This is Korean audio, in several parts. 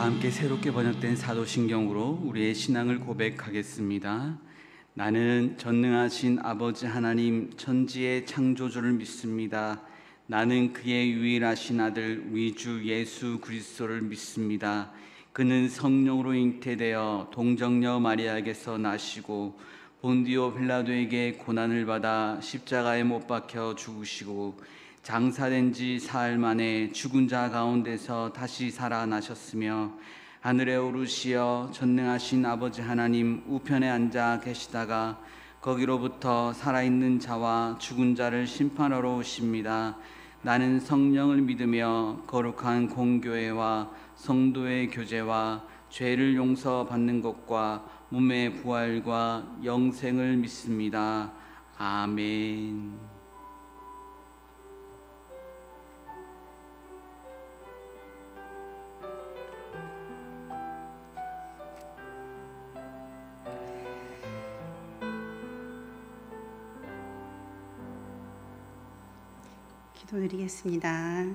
함께 새롭게 번역된 사도신경으로 우리의 신앙을 고백하겠습니다. 나는 전능하신 아버지 하나님 천지의 창조주를 믿습니다. 나는 그의 유일하신 아들 우리 주 예수 그리스도를 믿습니다. 그는 성령으로 잉태되어 동정녀 마리아에게서 나시고 본디오 빌라도에게 고난을 받아 십자가에 못 박혀 죽으시고 장사된 지 사흘 만에 죽은 자 가운데서 다시 살아나셨으며 하늘에 오르시어 전능하신 아버지 하나님 우편에 앉아 계시다가 거기로부터 살아있는 자와 죽은 자를 심판하러 오십니다. 나는 성령을 믿으며 거룩한 공교회와 성도의 교제와 죄를 용서받는 것과 몸의 부활과 영생을 믿습니다. 아멘. 기도드리겠습니다.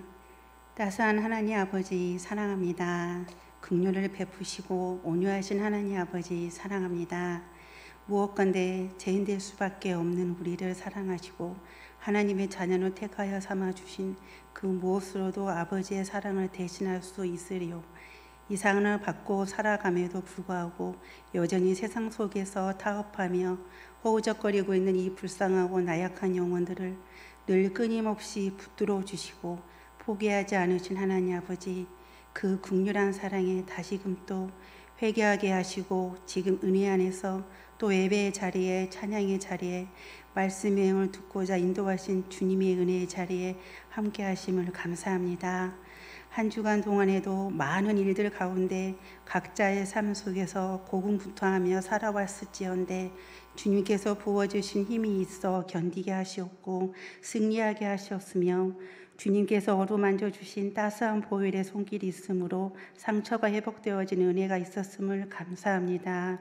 따스한 하나님 아버지 사랑합니다. 긍휼을 베푸시고 온유하신 하나님 아버지 사랑합니다. 무엇건대 죄인 될 수밖에 없는 우리를 사랑하시고 하나님의 자녀로 택하여 삼아주신 그 무엇으로도 아버지의 사랑을 대신할 수 있으리요. 이 사랑을 받고 살아감에도 불구하고 여전히 세상 속에서 타협하며 허우적거리고 있는 이 불쌍하고 나약한 영혼들을 늘 끊임없이 붙들어 주시고 포기하지 않으신 하나님 아버지, 그 긍휼한 사랑에 다시금 또 회개하게 하시고 지금 은혜 안에서 또 예배의 자리에, 찬양의 자리에, 말씀의 영을 듣고자 인도하신 주님의 은혜의 자리에 함께 하심을 감사합니다. 한 주간 동안에도 많은 일들 가운데 각자의 삶 속에서 고군분투하며 살아왔을지언데 주님께서 부어주신 힘이 있어 견디게 하시었고 승리하게 하셨으며 주님께서 어루만져 주신 따스한 보혈의 손길이 있으므로 상처가 회복되어지는 은혜가 있었음을 감사합니다.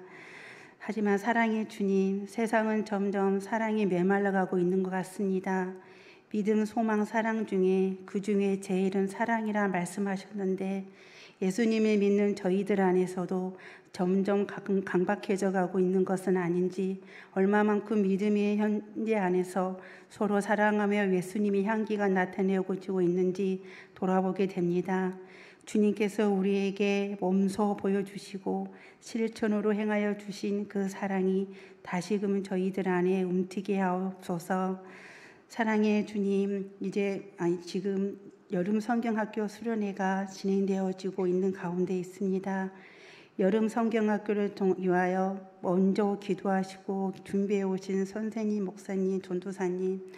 하지만 사랑의 주님, 세상은 점점 사랑이 메말라가고 있는 것 같습니다. 믿음, 소망, 사랑 중에 그 중에 제일은 사랑이라 말씀하셨는데 예수님을 믿는 저희들 안에서도 점점 강박해져 가고 있는 것은 아닌지, 얼마만큼 믿음의 현대 안에서 서로 사랑하며 예수님의 향기가 나타내고 있는지 돌아보게 됩니다. 주님께서 우리에게 몸소 보여주시고 실천으로 행하여 주신 그 사랑이 다시금 저희들 안에 움트게 하옵소서. 사랑의 주님, 지금 여름 성경학교 수련회가 진행되어지고 있는 가운데 있습니다. 여름 성경학교를 위하여 먼저 기도하시고 준비해 오신 선생님, 목사님, 전도사님,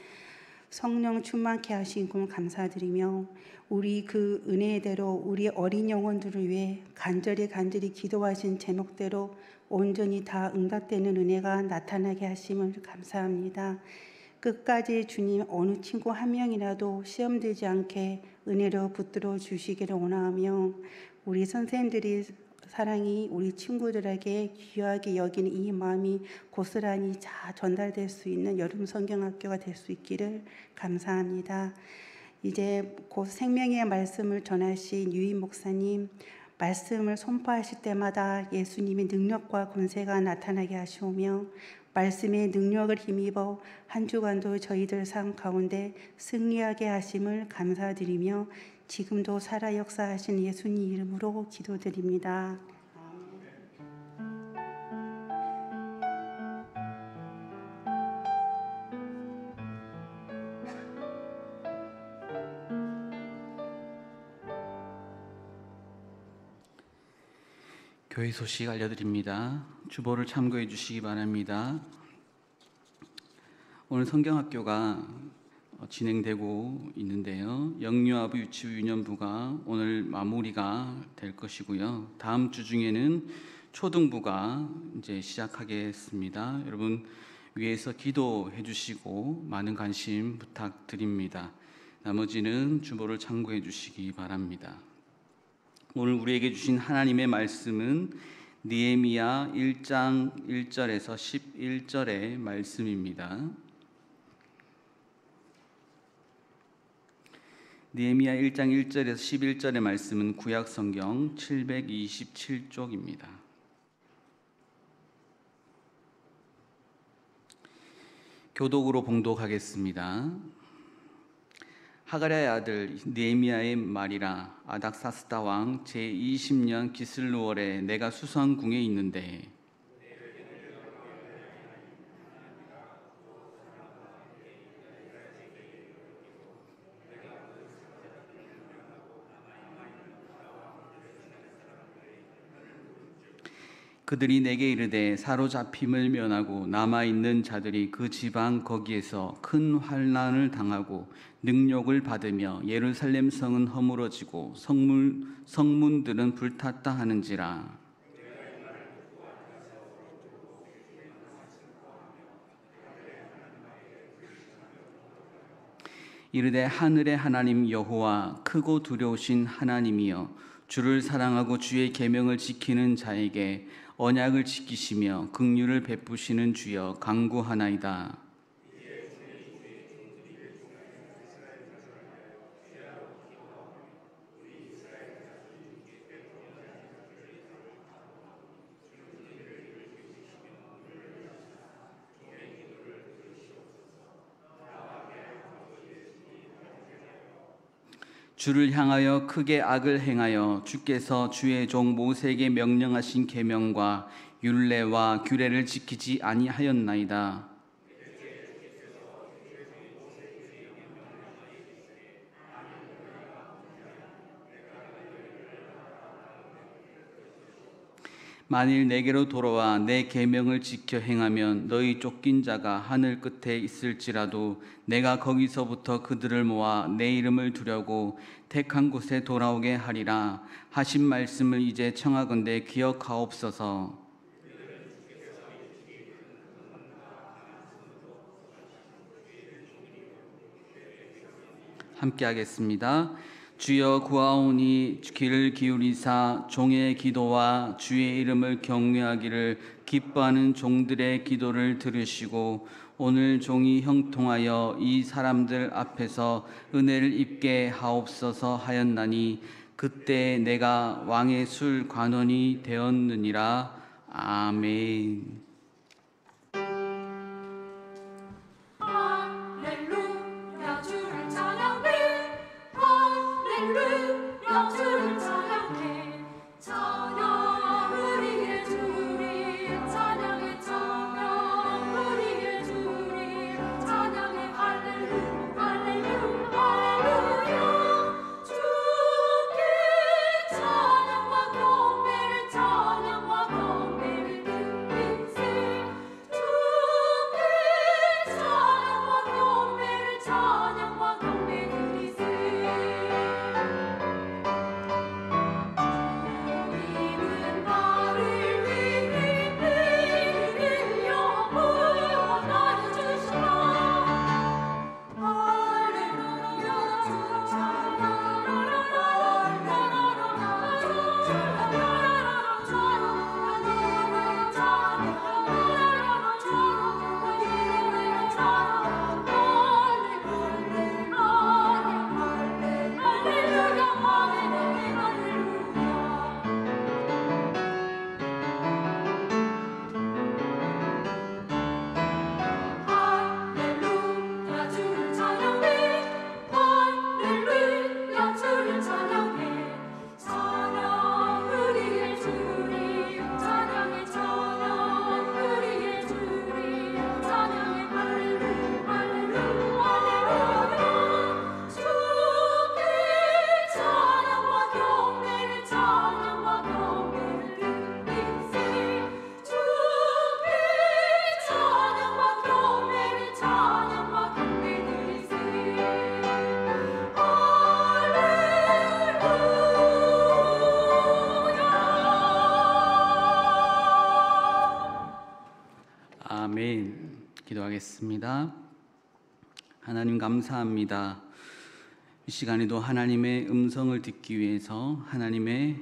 성령 충만케 하신 분 감사드리며 우리 그 은혜대로 우리 어린 영혼들을 위해 간절히 기도하신 제목대로 온전히 다 응답되는 은혜가 나타나게 하심을 감사합니다. 끝까지 주님 어느 친구 한 명이라도 시험되지 않게 은혜로 붙들어 주시기를 원하며 우리 선생님들이 사랑이 우리 친구들에게 귀하게 여기는 이 마음이 고스란히 잘 전달될 수 있는 여름 성경학교가 될 수 있기를 감사합니다. 이제 곧 생명의 말씀을 전하신 유인 목사님, 말씀을 선포하실 때마다 예수님의 능력과 권세가 나타나게 하시오며 말씀의 능력을 힘입어 한 주간도 저희들 삶 가운데 승리하게 하심을 감사드리며 지금도 살아 역사하신 예수님 이름으로 기도드립니다. 교회 소식 알려드립니다. 주보를 참고해 주시기 바랍니다. 오늘 성경학교가 진행되고 있는데요. 영유아부 유치부 유년부가 오늘 마무리가 될 것이고요. 다음 주 중에는 초등부가 이제 시작하겠습니다. 여러분 위에서 기도해 주시고 많은 관심 부탁드립니다. 나머지는 주보를 참고해 주시기 바랍니다. 오늘 우리에게 주신 하나님의 말씀은 느헤미야 1장 1절에서 11절의 말씀입니다. 느헤미야 1장 1절에서 11절의 말씀은 구약 성경 727쪽입니다. 교독으로 봉독하겠습니다. 하가랴의 아들 느헤미야의 말이라. 아닥사스다 왕 제20년 기슬루월에 내가 수선궁에 있는데 그들이 내게 이르되 사로잡힘을 면하고 남아있는 자들이 그 지방 거기에서 큰 환난을 당하고 능욕을 받으며 예루살렘 성은 허물어지고 성문들은 불탔다 하는지라. 이르되 하늘의 하나님 여호와 크고 두려우신 하나님이여 주를 사랑하고 주의 계명을 지키는 자에게 언약을 지키시며 긍휼을 베푸시는 주여 간구하나이다. 주를 향하여 크게 악을 행하여 주께서 주의 종 모세에게 명령하신 계명과 율례와 규례를 지키지 아니하였나이다. 만일 내게로 돌아와 내 계명을 지켜 행하면 너희 쫓긴 자가 하늘 끝에 있을지라도 내가 거기서부터 그들을 모아 내 이름을 두려고 택한 곳에 돌아오게 하리라 하신 말씀을 이제 청하건대 기억하옵소서. 함께 하겠습니다. 주여 구하오니 귀를 기울이사 종의 기도와 주의 이름을 경외하기를 기뻐하는 종들의 기도를 들으시고 오늘 종이 형통하여 이 사람들 앞에서 은혜를 입게 하옵소서 하였나니 그때 내가 왕의 술 관원이 되었느니라. 아멘. 아멘. 기도하겠습니다. 하나님 감사합니다. 이 시간에도 하나님의 음성을 듣기 위해서 하나님의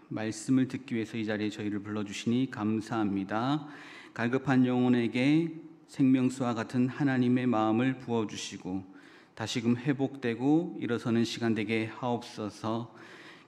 말씀을 듣기 위해서 이 자리에 저희를 불러주시니 감사합니다. 갈급한 영혼에게 생명수와 같은 하나님의 마음을 부어주시고 다시금 회복되고 일어서는 시간 되게 하옵소서.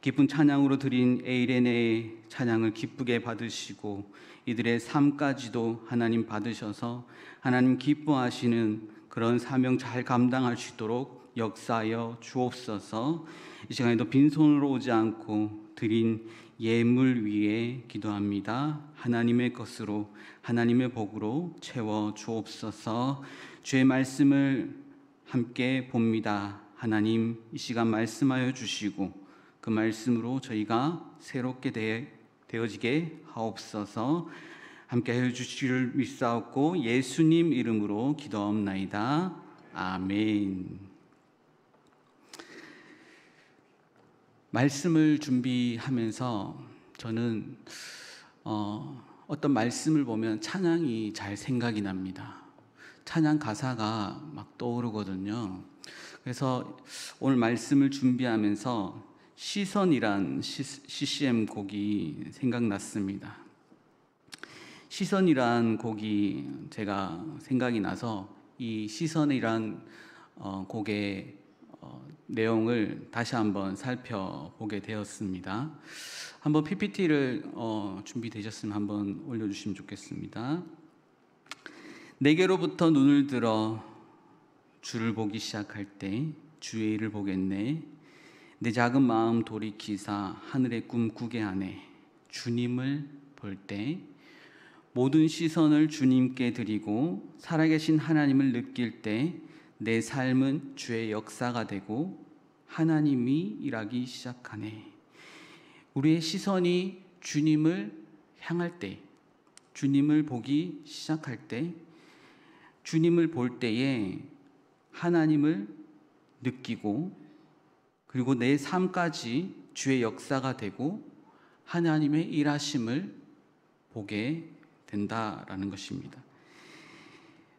기쁜 찬양으로 드린 에이레네의 찬양을 기쁘게 받으시고 이들의 삶까지도 하나님 받으셔서 하나님 기뻐하시는 그런 사명 잘 감당할 수 있도록 역사하여 주옵소서. 이 시간에도 빈손으로 오지 않고 드린 예물 위에 기도합니다. 하나님의 것으로 하나님의 복으로 채워 주옵소서. 주의 말씀을 함께 봅니다. 하나님 이 시간 말씀하여 주시고 그 말씀으로 저희가 새롭게 되어지게 하옵소서. 함께 해 주시기를 믿사옵고 예수님 이름으로 기도하옵나이다. 아멘. 말씀을 준비하면서 저는 어떤 말씀을 보면 찬양이 잘 생각이 납니다. 찬양 가사가 막 떠오르거든요. 그래서 오늘 말씀을 준비하면서 시선이란 CCM 곡이 생각났습니다. 시선이란 곡이 제가 생각이 나서 이 시선이란 곡의 내용을 다시 한번 살펴보게 되었습니다. 한번 PPT를 준비되셨으면 한번 올려주시면 좋겠습니다. 내게로부터 눈을 들어 주를 보기 시작할 때 주의 일을 보겠네. 내 작은 마음 돌이키사 하늘의 꿈 꾸게 하네. 주님을 볼 때 모든 시선을 주님께 드리고 살아계신 하나님을 느낄 때 내 삶은 주의 역사가 되고 하나님이 일하기 시작하네. 우리의 시선이 주님을 향할 때, 주님을 보기 시작할 때, 주님을 볼 때에 하나님을 느끼고 그리고 내 삶까지 주의 역사가 되고 하나님의 일하심을 보게 된다라는 것입니다.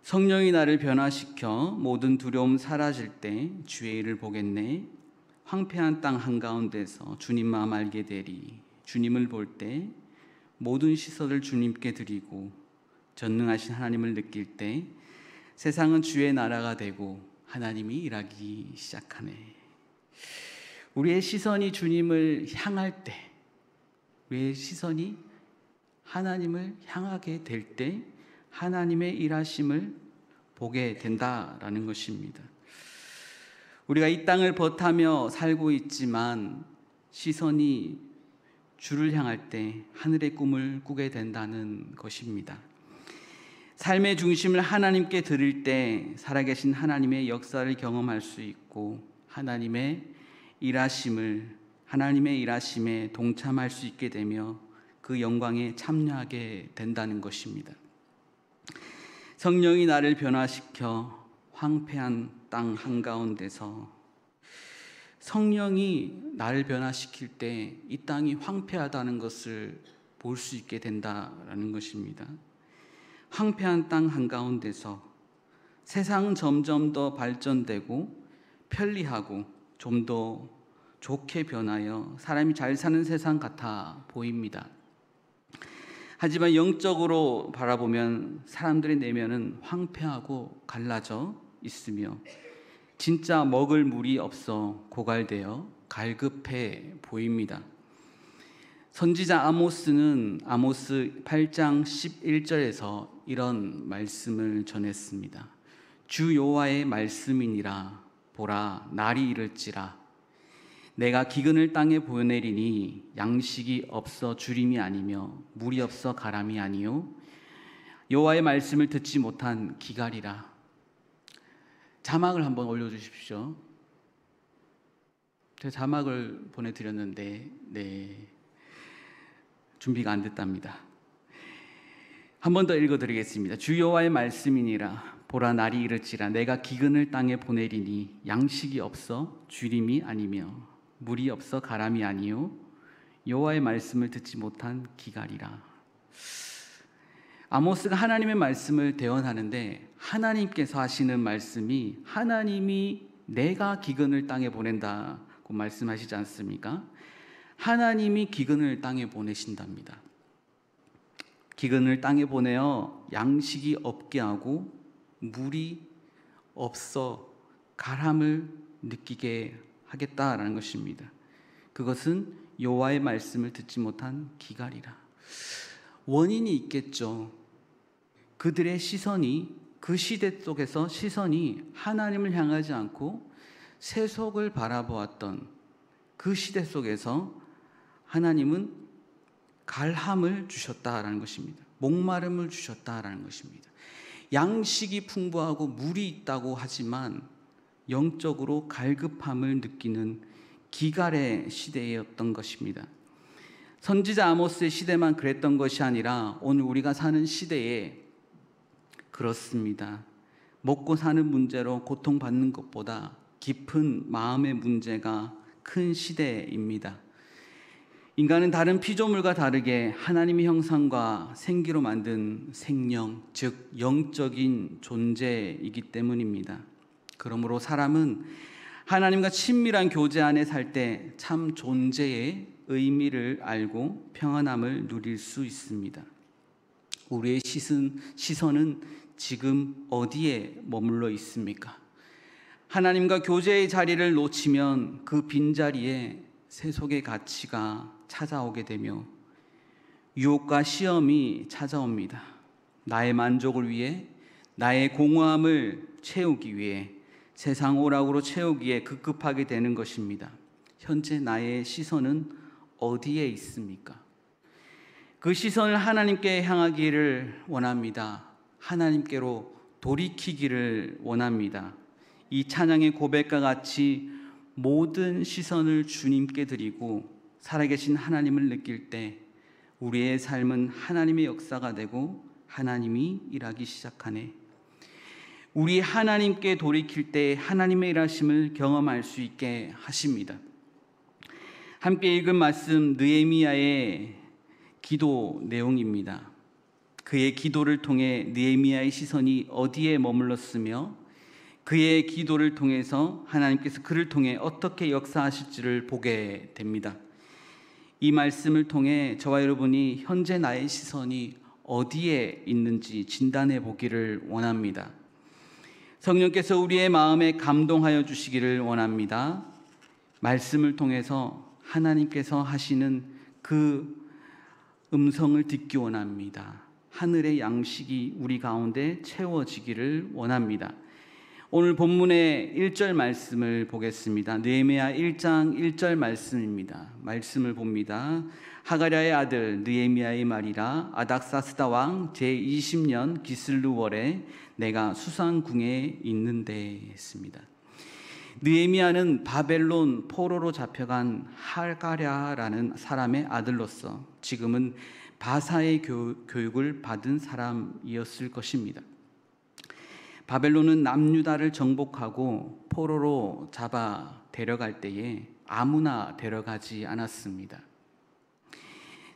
성령이 나를 변화시켜 모든 두려움 사라질 때 주의 일을 보겠네. 황폐한 땅 한가운데서 주님 마음 알게 되리. 주님을 볼 때 모든 시선을 주님께 드리고 전능하신 하나님을 느낄 때 세상은 주의 나라가 되고 하나님이 일하기 시작하네. 우리의 시선이 주님을 향할 때, 우리의 시선이 하나님을 향하게 될 때 하나님의 일하심을 보게 된다라는 것입니다. 우리가 이 땅을 벗하며 살고 있지만 시선이 주를 향할 때 하늘의 꿈을 꾸게 된다는 것입니다. 삶의 중심을 하나님께 드릴 때 살아계신 하나님의 역사를 경험할 수 있고 하나님의 일하심에 동참할 수 있게 되며 그 영광에 참여하게 된다는 것입니다. 성령이 나를 변화시켜 황폐한 땅 한가운데서, 성령이 나를 변화시킬 때 이 땅이 황폐하다는 것을 볼 수 있게 된다라는 것입니다. 황폐한 땅 한가운데서 세상은 점점 더 발전되고 편리하고 좀 더 좋게 변하여 사람이 잘 사는 세상 같아 보입니다. 하지만 영적으로 바라보면 사람들의 내면은 황폐하고 갈라져 있으며 진짜 먹을 물이 없어 고갈되어 갈급해 보입니다. 선지자 아모스는 아모스 8장 11절에서 이런 말씀을 전했습니다. 주 여호와의 말씀이니라. 보라, 날이 이를지라. 내가 기근을 땅에 보내리니 양식이 없어 주림이 아니며 물이 없어 가람이 아니요 여호와의 말씀을 듣지 못한 기갈이라. 자막을 한번 올려주십시오. 제가 자막을 보내드렸는데 준비가 안 됐답니다. 한 번 더 읽어드리겠습니다. 주 여호와의 말씀이니라. 보라, 날이 이를지라. 내가 기근을 땅에 보내리니 양식이 없어 주림이 아니며 물이 없어 가람이 아니요 여호와의 말씀을 듣지 못한 기갈이라. 아모스가 하나님의 말씀을 대언하는데 하나님께서 하시는 말씀이, 하나님이 내가 기근을 땅에 보낸다고 말씀하시지 않습니까? 하나님이 기근을 땅에 보내신답니다. 기근을 땅에 보내어 양식이 없게 하고 물이 없어 갈함을 느끼게 하겠다라는 것입니다. 그것은 여호와의 말씀을 듣지 못한 기갈이라. 원인이 있겠죠. 그들의 시선이, 그 시대 속에서 시선이 하나님을 향하지 않고 세속을 바라보았던 그 시대 속에서 하나님은 갈함을 주셨다라는 것입니다. 목마름을 주셨다라는 것입니다. 양식이 풍부하고 물이 있다고 하지만 영적으로 갈급함을 느끼는 기갈의 시대였던 것입니다. 선지자 아모스의 시대만 그랬던 것이 아니라 오늘 우리가 사는 시대에 그렇습니다. 먹고 사는 문제로 고통받는 것보다 깊은 마음의 문제가 큰 시대입니다. 인간은 다른 피조물과 다르게 하나님의 형상과 생기로 만든 생명, 즉 영적인 존재이기 때문입니다. 그러므로 사람은 하나님과 친밀한 교제 안에 살 때 참 존재의 의미를 알고 평안함을 누릴 수 있습니다. 우리의 시선은 지금 어디에 머물러 있습니까? 하나님과 교제의 자리를 놓치면 그 빈자리에 세속의 가치가 찾아오게 되며 유혹과 시험이 찾아옵니다. 나의 만족을 위해, 나의 공허함을 채우기 위해, 세상 오락으로 채우기에 급급하게 되는 것입니다. 현재 나의 시선은 어디에 있습니까? 그 시선을 하나님께 향하기를 원합니다. 하나님께로 돌이키기를 원합니다. 이 찬양의 고백과 같이 모든 시선을 주님께 드리고 살아계신 하나님을 느낄 때 우리의 삶은 하나님의 역사가 되고 하나님이 일하기 시작하네. 우리 하나님께 돌이킬 때 하나님의 일하심을 경험할 수 있게 하십니다. 함께 읽은 말씀 느헤미야의 기도 내용입니다. 그의 기도를 통해 느헤미야의 시선이 어디에 머물렀으며 그의 기도를 통해서 하나님께서 그를 통해 어떻게 역사하실지를 보게 됩니다. 이 말씀을 통해 저와 여러분이 현재 나의 시선이 어디에 있는지 진단해 보기를 원합니다. 성령께서 우리의 마음에 감동하여 주시기를 원합니다. 말씀을 통해서 하나님께서 하시는 그 음성을 듣기 원합니다. 하늘의 양식이 우리 가운데 채워지기를 원합니다. 오늘 본문의 1절 말씀을 보겠습니다. 느헤미야 1장 1절 말씀입니다. 말씀을 봅니다. 하가랴의 아들 느헤미야의 말이라. 아닥사스다 왕 제20년 기슬루월에 내가 수상궁에 있는데 했습니다. 느헤미야는 바벨론 포로로 잡혀간 하가랴라는 사람의 아들로서 지금은 바사의 교육을 받은 사람이었을 것입니다. 바벨론은 남유다를 정복하고 포로로 잡아 데려갈 때에 아무나 데려가지 않았습니다.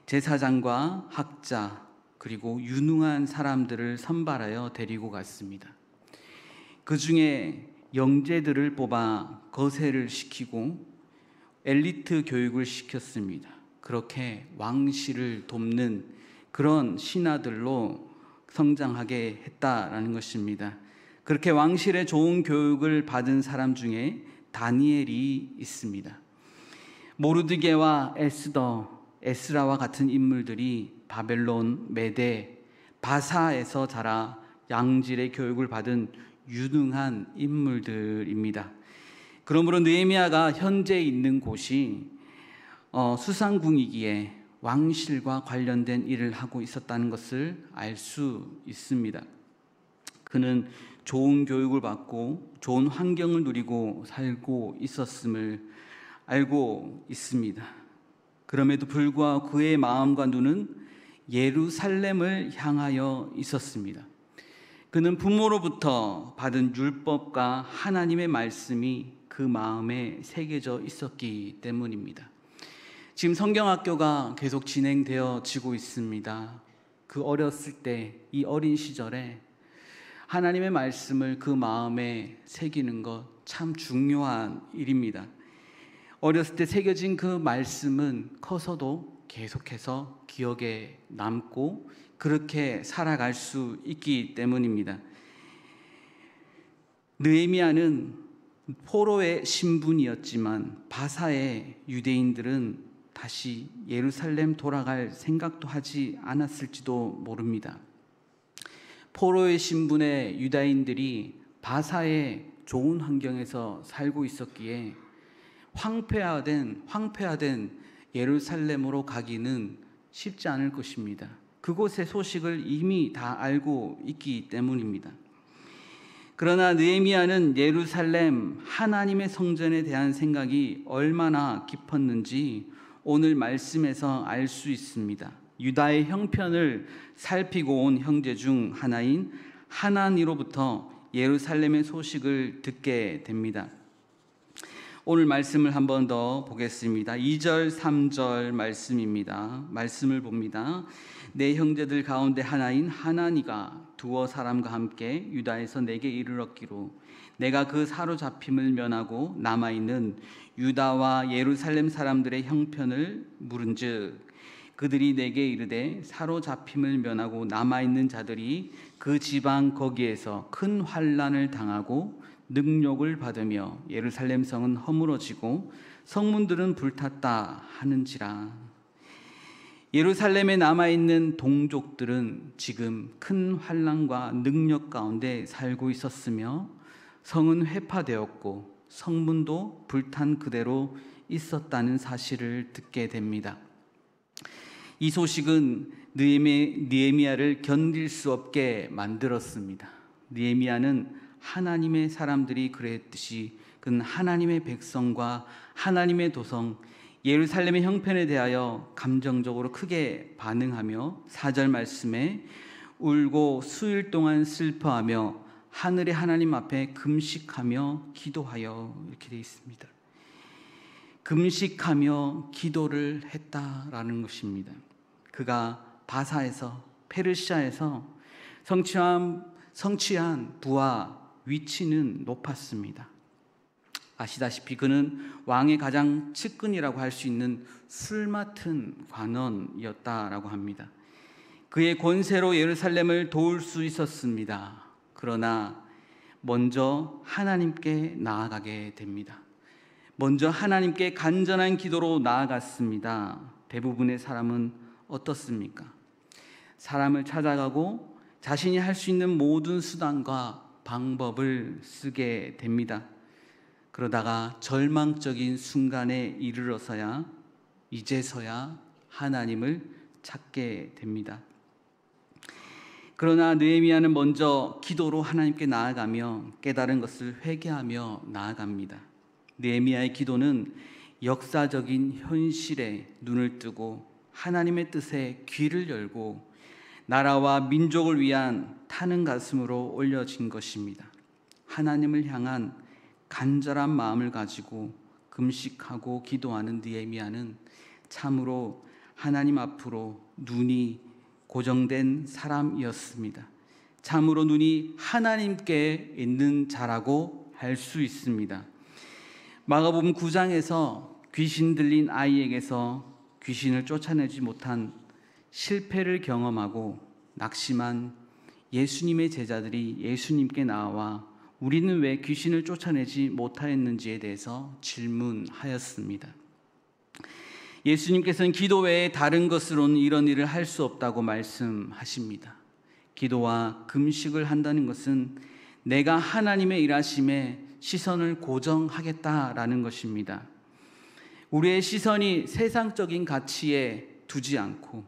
제사장과 학자 그리고 유능한 사람들을 선발하여 데리고 갔습니다. 그 중에 영재들을 뽑아 거세를 시키고 엘리트 교육을 시켰습니다. 그렇게 왕실을 돕는 그런 신하들로 성장하게 했다라는 것입니다. 그렇게 왕실의 좋은 교육을 받은 사람 중에 다니엘이 있습니다. 모르드게와 에스라와 같은 인물들이 바벨론, 메대, 바사에서 자라 양질의 교육을 받은 유능한 인물들입니다. 그러므로 느헤미야가 현재 있는 곳이 수상궁이기에 왕실과 관련된 일을 하고 있었다는 것을 알 수 있습니다. 그는 좋은 교육을 받고 좋은 환경을 누리고 살고 있었음을 알고 있습니다. 그럼에도 불구하고 그의 마음과 눈은 예루살렘을 향하여 있었습니다. 그는 부모로부터 받은 율법과 하나님의 말씀이 그 마음에 새겨져 있었기 때문입니다. 지금 성경학교가 계속 진행되어지고 있습니다. 그 어렸을 때, 이 어린 시절에 하나님의 말씀을 그 마음에 새기는 것 참 중요한 일입니다. 어렸을 때 새겨진 그 말씀은 커서도 계속해서 기억에 남고 그렇게 살아갈 수 있기 때문입니다. 느헤미야는 포로의 신분이었지만 바사의 유대인들은 다시 예루살렘 돌아갈 생각도 하지 않았을지도 모릅니다. 포로의 신분의 유다인들이 바사의 좋은 환경에서 살고 있었기에 황폐화된 예루살렘으로 가기는 쉽지 않을 것입니다. 그곳의 소식을 이미 다 알고 있기 때문입니다. 그러나 느헤미야는 예루살렘 하나님의 성전에 대한 생각이 얼마나 깊었는지 오늘 말씀에서 알 수 있습니다. 유다의 형편을 살피고 온 형제 중 하나인 하나니로부터 예루살렘의 소식을 듣게 됩니다. 오늘 말씀을 한 번 더 보겠습니다. 2절, 3절 말씀입니다. 말씀을 봅니다. 내 형제들 가운데 하나인 하나니가 두어 사람과 함께 유다에서 내게 이르렀기로 내가 그 사로잡힘을 면하고 남아있는 유다와 예루살렘 사람들의 형편을 물은즉 그들이 내게 이르되 사로잡힘을 면하고 남아있는 자들이 그 지방 거기에서 큰 환난을 당하고 능욕을 받으며 예루살렘 성은 허물어지고 성문들은 불탔다 하는지라. 예루살렘에 남아있는 동족들은 지금 큰 환난과 능력 가운데 살고 있었으며 성은 회파되었고 성문도 불탄 그대로 있었다는 사실을 듣게 됩니다. 이 소식은 느헤미야를 견딜 수 없게 만들었습니다. 느헤미야는 하나님의 사람들이 그랬듯이 그는 하나님의 백성과 하나님의 도성 예루살렘의 형편에 대하여 감정적으로 크게 반응하며 4절 말씀에 울고 수일 동안 슬퍼하며 하늘의 하나님 앞에 금식하며 기도하여 이렇게 되어 있습니다. 금식하며 기도를 했다라는 것입니다. 그가 바사에서 페르시아에서 성취한 부와 위치는 높았습니다. 아시다시피 그는 왕의 가장 측근이라고 할 수 있는 술 맡은 관원이었다라고 합니다. 그의 권세로 예루살렘을 도울 수 있었습니다. 그러나 먼저 하나님께 나아가게 됩니다. 먼저 하나님께 간절한 기도로 나아갔습니다. 대부분의 사람은 어떻습니까? 사람을 찾아가고 자신이 할 수 있는 모든 수단과 방법을 쓰게 됩니다. 그러다가 절망적인 순간에 이르러서야 이제서야 하나님을 찾게 됩니다. 그러나 느헤미야는 먼저 기도로 하나님께 나아가며 깨달은 것을 회개하며 나아갑니다. 느헤미야의 기도는 역사적인 현실에 눈을 뜨고 하나님의 뜻에 귀를 열고 나라와 민족을 위한 타는 가슴으로 올려진 것입니다. 하나님을 향한 간절한 마음을 가지고 금식하고 기도하는 느헤미야는 참으로 하나님 앞으로 눈이 고정된 사람이었습니다. 참으로 눈이 하나님께 있는 자라고 할 수 있습니다. 마가복음 9장에서 귀신 들린 아이에게서 귀신을 쫓아내지 못한 실패를 경험하고 낙심한 예수님의 제자들이 예수님께 나와 우리는 왜 귀신을 쫓아내지 못하였는지에 대해서 질문하였습니다. 예수님께서는 기도 외에 다른 것으로는 이런 일을 할 수 없다고 말씀하십니다. 기도와 금식을 한다는 것은 내가 하나님의 일하심에 시선을 고정하겠다라는 것입니다. 우리의 시선이 세상적인 가치에 두지 않고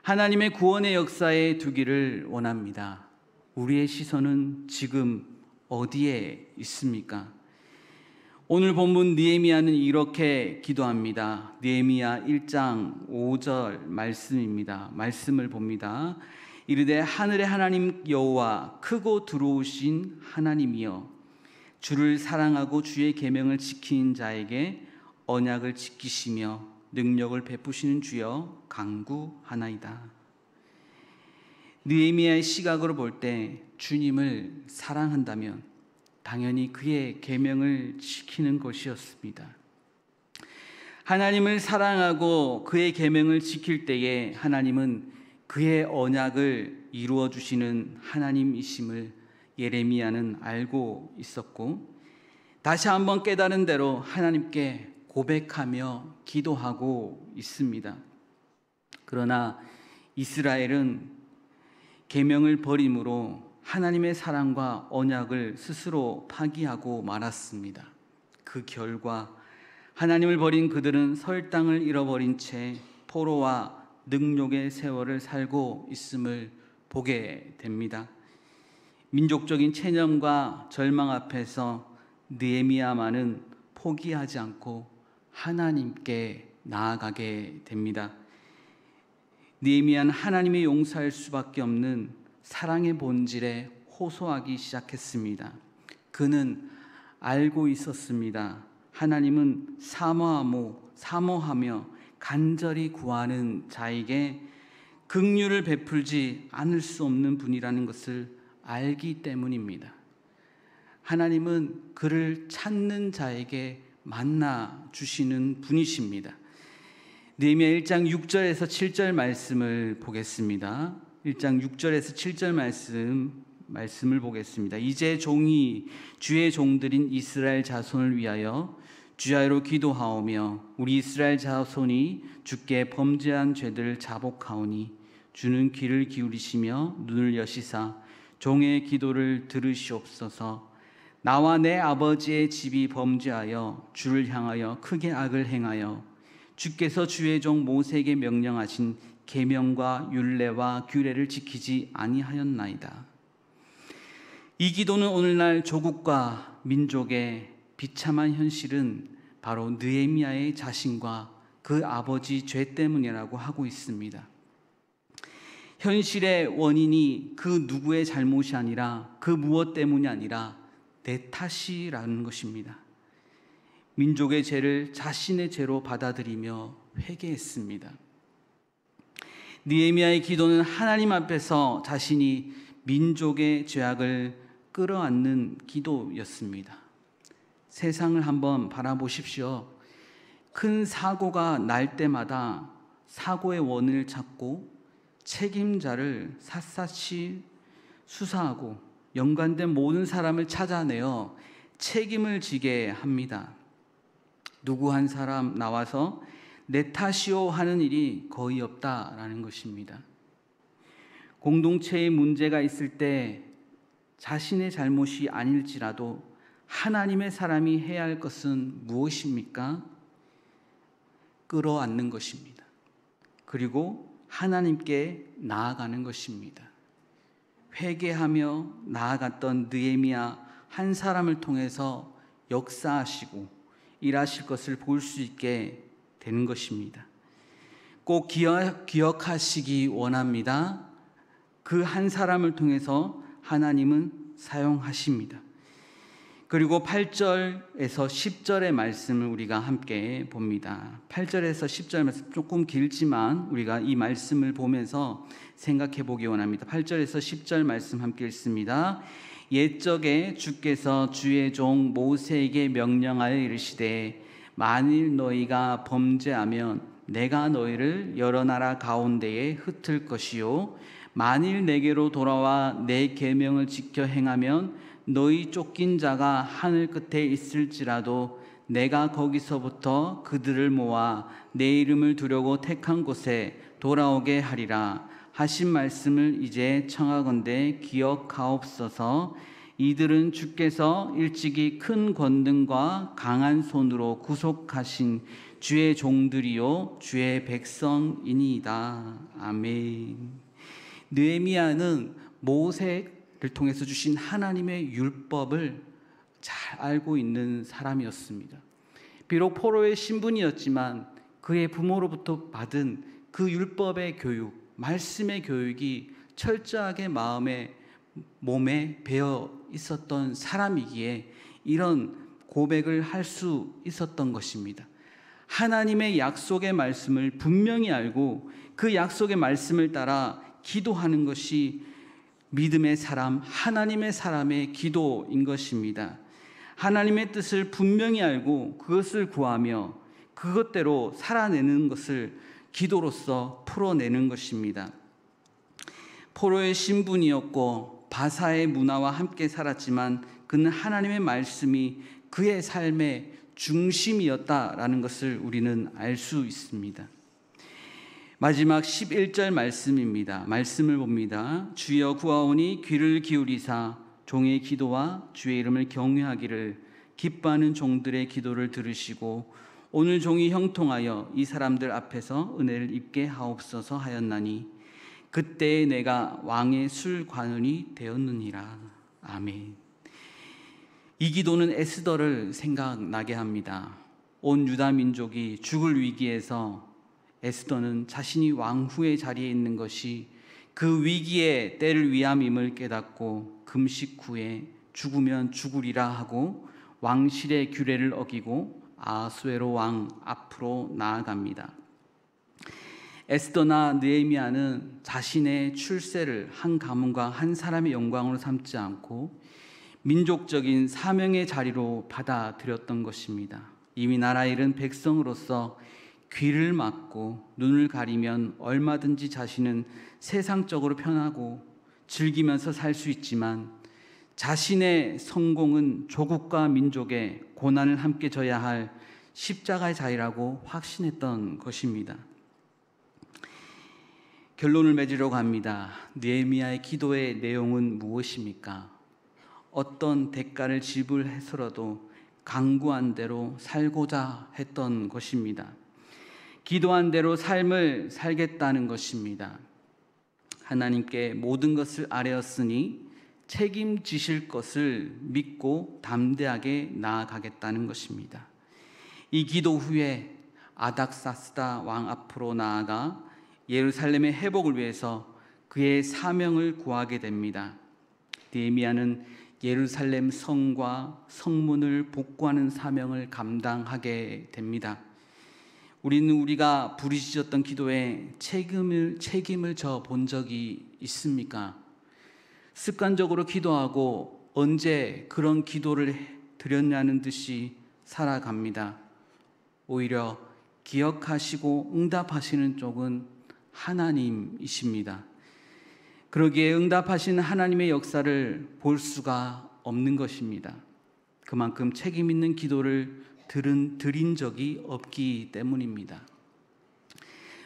하나님의 구원의 역사에 두기를 원합니다. 우리의 시선은 지금 어디에 있습니까? 오늘 본문 느헤미야는 이렇게 기도합니다. 느헤미야 1장 5절 말씀입니다. 말씀을 봅니다. 이르되 하늘의 하나님 여호와 크고 두루우신 하나님이여 주를 사랑하고 주의 계명을 지키는 자에게 언약을 지키시며 능력을 베푸시는 주여 간구하나이다. 느헤미야의 시각으로 볼 때 주님을 사랑한다면 당연히 그의 계명을 지키는 것이었습니다. 하나님을 사랑하고 그의 계명을 지킬 때에 하나님은 그의 언약을 이루어 주시는 하나님이심을 예레미야는 알고 있었고 다시 한번 깨달은 대로 하나님께 고백하며 기도하고 있습니다. 그러나 이스라엘은 계명을 버림으로 하나님의 사랑과 언약을 스스로 파기하고 말았습니다. 그 결과 하나님을 버린 그들은 설 땅을 잃어버린 채 포로와 능욕의 세월을 살고 있음을 보게 됩니다. 민족적인 체념과 절망 앞에서 느헤미야만은 포기하지 않고 하나님께 나아가게 됩니다. 느헤미야는 하나님의 용서할 수밖에 없는 사랑의 본질에 호소하기 시작했습니다. 그는 알고 있었습니다. 하나님은 사모하며 간절히 구하는 자에게 긍휼을 베풀지 않을 수 없는 분이라는 것을 알기 때문입니다. 하나님은 그를 찾는 자에게 만나 주시는 분이십니다. 느헤미야 1장 6절에서 7절 말씀을 보겠습니다. 1장 6절에서 7절 말씀을 보겠습니다. 이제 종이 주의 종들인 이스라엘 자손을 위하여 주야로 기도하오며 우리 이스라엘 자손이 주께 범죄한 죄들을 자복하오니 주는 귀를 기울이시며 눈을 여시사 종의 기도를 들으시옵소서. 나와 내 아버지의 집이 범죄하여 주를 향하여 크게 악을 행하여 주께서 주의 종 모세에게 명령하신 계명과 율례와 규례를 지키지 아니하였나이다. 이 기도는 오늘날 조국과 민족의 비참한 현실은 바로 느헤미야의 자신과 그 아버지 죄 때문이라고 하고 있습니다. 현실의 원인이 그 누구의 잘못이 아니라 그 무엇 때문이 아니라 내 탓이라는 것입니다. 민족의 죄를 자신의 죄로 받아들이며 회개했습니다. 느헤미야의 기도는 하나님 앞에서 자신이 민족의 죄악을 끌어안는 기도였습니다. 세상을 한번 바라보십시오. 큰 사고가 날 때마다 사고의 원인을 찾고 책임자를 샅샅이 수사하고 연관된 모든 사람을 찾아내어 책임을 지게 합니다. 누구 한 사람 나와서 내 탓이요 하는 일이 거의 없다라는 것입니다. 공동체에 문제가 있을 때 자신의 잘못이 아닐지라도 하나님의 사람이 해야 할 것은 무엇입니까? 끌어안는 것입니다. 그리고 하나님께 나아가는 것입니다. 회개하며 나아갔던 느헤미야 한 사람을 통해서 역사하시고 일하실 것을 볼 수 있게 되는 것입니다. 꼭 기억하시기 원합니다. 그 한 사람을 통해서 하나님은 사용하십니다. 그리고 8절에서 10절의 말씀을 우리가 함께 봅니다. 8절에서 10절 말씀 조금 길지만 우리가 이 말씀을 보면서 생각해 보기 원합니다. 8절에서 10절 말씀 함께 읽습니다. 옛적에 주께서 주의 종 모세에게 명령하여 이르시되 만일 너희가 범죄하면 내가 너희를 여러 나라 가운데에 흩을 것이요 만일 내게로 돌아와 내 계명을 지켜 행하면 너희 쫓긴 자가 하늘 끝에 있을지라도 내가 거기서부터 그들을 모아 내 이름을 두려고 택한 곳에 돌아오게 하리라 하신 말씀을 이제 청하건대 기억하옵소서. 이들은 주께서 일찍이 큰 권능과 강한 손으로 구속하신 주의 종들이요 주의 백성이니이다. 아멘. 느헤미야는 모세를 통해서 주신 하나님의 율법을 잘 알고 있는 사람이었습니다. 비록 포로의 신분이었지만 그의 부모로부터 받은 그 율법의 교육, 말씀의 교육이 철저하게 몸에 배어 있었던 사람이기에 이런 고백을 할 수 있었던 것입니다. 하나님의 약속의 말씀을 분명히 알고 그 약속의 말씀을 따라 기도하는 것이 믿음의 사람, 하나님의 사람의 기도인 것입니다. 하나님의 뜻을 분명히 알고 그것을 구하며 그것대로 살아내는 것을 기도로서 풀어내는 것입니다. 포로의 신분이었고 바사의 문화와 함께 살았지만 그는 하나님의 말씀이 그의 삶의 중심이었다라는 것을 우리는 알 수 있습니다. 마지막 11절 말씀입니다. 말씀을 봅니다. 주여 구하오니 귀를 기울이사 종의 기도와 주의 이름을 경외하기를 기뻐하는 종들의 기도를 들으시고 오늘 종이 형통하여 이 사람들 앞에서 은혜를 입게 하옵소서 하였나니 그때에 내가 왕의 술관원이 되었느니라. 아멘. 이 기도는 에스더를 생각나게 합니다. 온 유다 민족이 죽을 위기에서 에스더는 자신이 왕후의 자리에 있는 것이 그 위기의 때를 위함임을 깨닫고 금식 후에 죽으면 죽으리라 하고 왕실의 규례를 어기고 아하수에로 왕 앞으로 나아갑니다. 에스더나 느헤미야는 자신의 출세를 한 가문과 한 사람의 영광으로 삼지 않고 민족적인 사명의 자리로 받아들였던 것입니다. 이미 나라 잃은 백성으로서 귀를 막고 눈을 가리면 얼마든지 자신은 세상적으로 편하고 즐기면서 살 수 있지만 자신의 성공은 조국과 민족의 고난을 함께 져야 할 십자가의 자리라고 확신했던 것입니다. 결론을 맺으려고 합니다. 느헤미야의 기도의 내용은 무엇입니까? 어떤 대가를 지불해서라도 강구한 대로 살고자 했던 것입니다. 기도한 대로 삶을 살겠다는 것입니다. 하나님께 모든 것을 아뢰었으니 책임지실 것을 믿고 담대하게 나아가겠다는 것입니다. 이 기도 후에 아닥사스다 왕 앞으로 나아가 예루살렘의 회복을 위해서 그의 사명을 구하게 됩니다. 느헤미야는 예루살렘 성과 성문을 복구하는 사명을 감당하게 됩니다. 우리는 우리가 부르짖었던 기도에 책임을 져 본 적이 있습니까? 습관적으로 기도하고 언제 그런 기도를 드렸냐는 듯이 살아갑니다. 오히려 기억하시고 응답하시는 쪽은 하나님이십니다. 그러기에 응답하시는 하나님의 역사를 볼 수가 없는 것입니다. 그만큼 책임 있는 기도를 드린 적이 없기 때문입니다.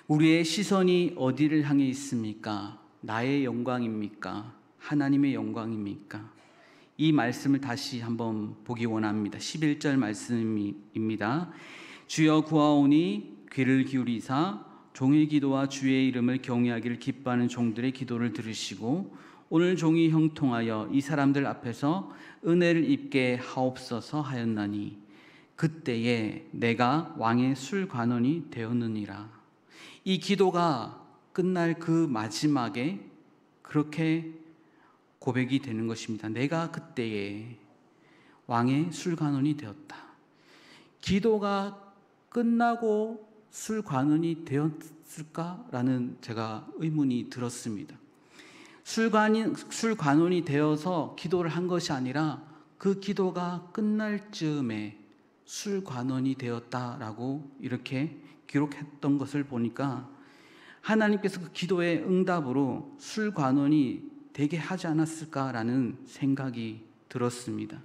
우리의 시선이 어디를 향해 있습니까? 나의 영광입니까? 하나님의 영광입니까? 이 말씀을 다시 한번 보기 원합니다. 11절 말씀입니다. 주여 구하오니 귀를 기울이사 종의 기도와 주의 이름을 경외하기를 기뻐하는 종들의 기도를 들으시고 오늘 종이 형통하여 이 사람들 앞에서 은혜를 입게 하옵소서 하였나니 그때에 내가 왕의 술관원이 되었느니라. 이 기도가 끝날 그 마지막에 그렇게 고백이 되는 것입니다. 내가 그때에 왕의 술관원이 되었다. 기도가 끝나고 술관원이 되었을까라는 제가 의문이 들었습니다. 술관원이 되어서 기도를 한 것이 아니라 그 기도가 끝날 즈음에 술관원이 되었다라고 이렇게 기록했던 것을 보니까 하나님께서 그 기도의 응답으로 술관원이 되게 하지 않았을까라는 생각이 들었습니다.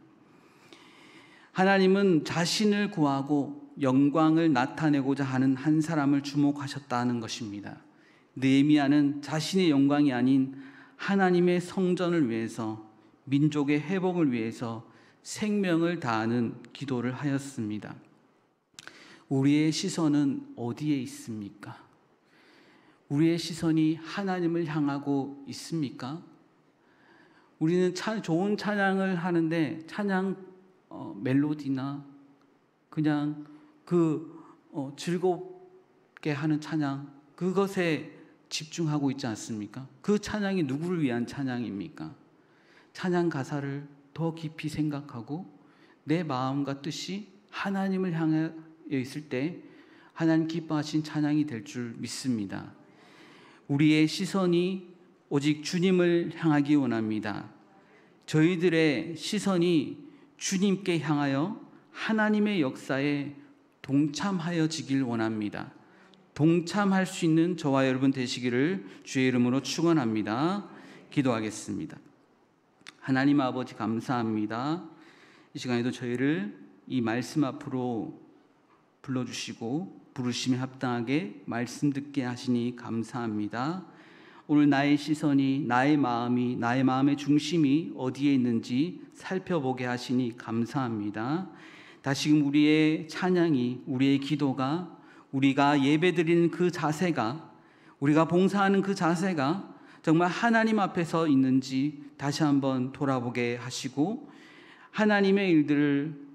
하나님은 자신을 구하고 영광을 나타내고자 하는 한 사람을 주목하셨다는 것입니다. 느헤미야는 자신의 영광이 아닌 하나님의 성전을 위해서, 민족의 회복을 위해서 생명을 다하는 기도를 하였습니다. 우리의 시선은 어디에 있습니까? 우리의 시선이 하나님을 향하고 있습니까? 우리는 좋은 찬양을 하는데 찬양 멜로디나 그냥 즐겁게 하는 찬양, 그것에 집중하고 있지 않습니까? 그 찬양이 누구를 위한 찬양입니까? 찬양 가사를 더 깊이 생각하고 내 마음과 뜻이 하나님을 향해 있을 때 하나님 기뻐하신 찬양이 될 줄 믿습니다. 우리의 시선이 오직 주님을 향하기 원합니다. 저희들의 시선이 주님께 향하여 하나님의 역사에 동참하여지길 원합니다. 동참할 수 있는 저와 여러분 되시기를 주의 이름으로 축원합니다. 기도하겠습니다. 하나님 아버지 감사합니다. 이 시간에도 저희를 이 말씀 앞으로 불러주시고 부르심에 합당하게 말씀 듣게 하시니 감사합니다. 오늘 나의 시선이, 나의 마음이, 나의 마음의 중심이 어디에 있는지 살펴보게 하시니 감사합니다. 다시금 우리의 찬양이, 우리의 기도가, 우리가 예배드리는 그 자세가, 우리가 봉사하는 그 자세가 정말 하나님 앞에서 있는지 다시 한번 돌아보게 하시고 하나님의 일들을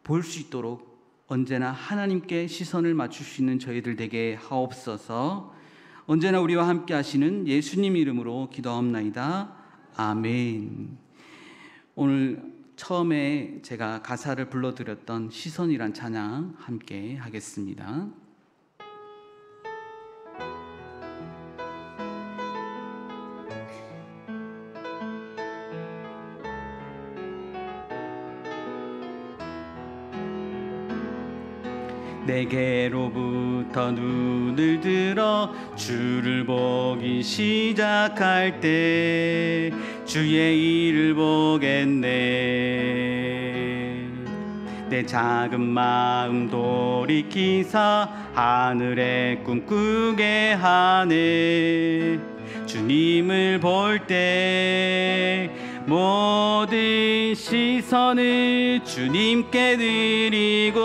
볼 수 있도록 언제나 하나님께 시선을 맞출 수 있는 저희들 되게 하옵소서. 언제나 우리와 함께 하시는 예수님 이름으로 기도하옵나이다. 아멘. 오늘 처음에 제가 가사를 불러드렸던 시선이란 찬양 함께 하겠습니다. 내게로부터 눈을 들어 주를 보기 시작할 때 주의 일을 보겠네. 내 작은 마음 돌이키사 하늘의 꿈꾸게 하네. 주님을 볼 때 모든 시선을 주님께 드리고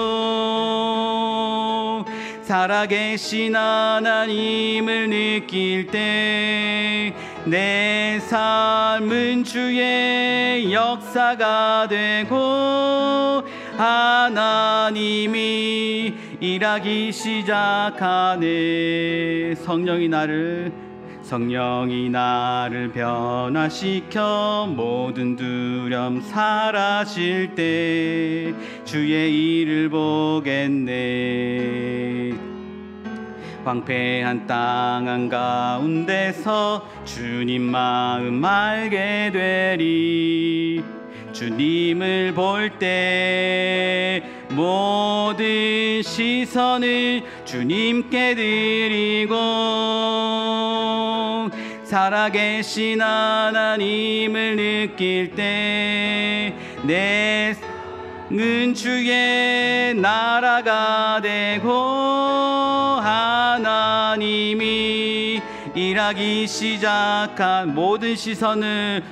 살아계신 하나님을 느낄 때 내 삶은 주의 역사가 되고 하나님이 일하기 시작하네. 성령이 나를 변화시켜 모든 두려움 사라질 때 주의 일을 보겠네. 황폐한 땅 한가운데서 주님 마음 알게 되리. 주님을 볼 때 모든 시선을 주님께 드리고 살아계신 하나님을 느낄 때 내 은 주의 나라가 되고 하나님이 일하기 시작한 모든 시선을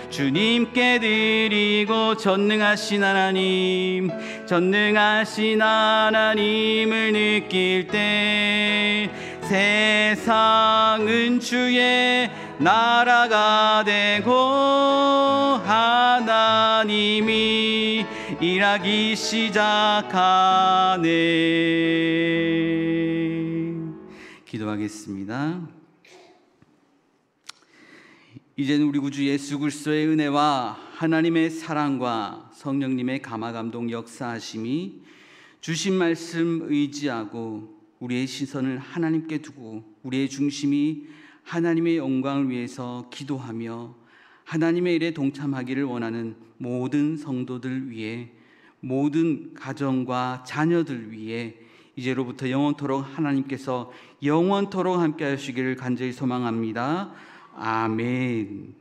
주님께 드리고 전능하신 하나님을 느낄 때 세상은 주의 나라가 되고 하나님이 일하기 시작하네. 기도하겠습니다. 이제는 우리 구주 예수 그리스도의 은혜와 하나님의 사랑과 성령님의 감화감동 역사하심이 주신 말씀 의지하고 우리의 시선을 하나님께 두고 우리의 중심이 하나님의 영광을 위해서 기도하며 하나님의 일에 동참하기를 원하는 모든 성도들 위해, 모든 가정과 자녀들 위해 이제로부터 영원토록 하나님께서 영원토록 함께 하시기를 간절히 소망합니다. 아멘.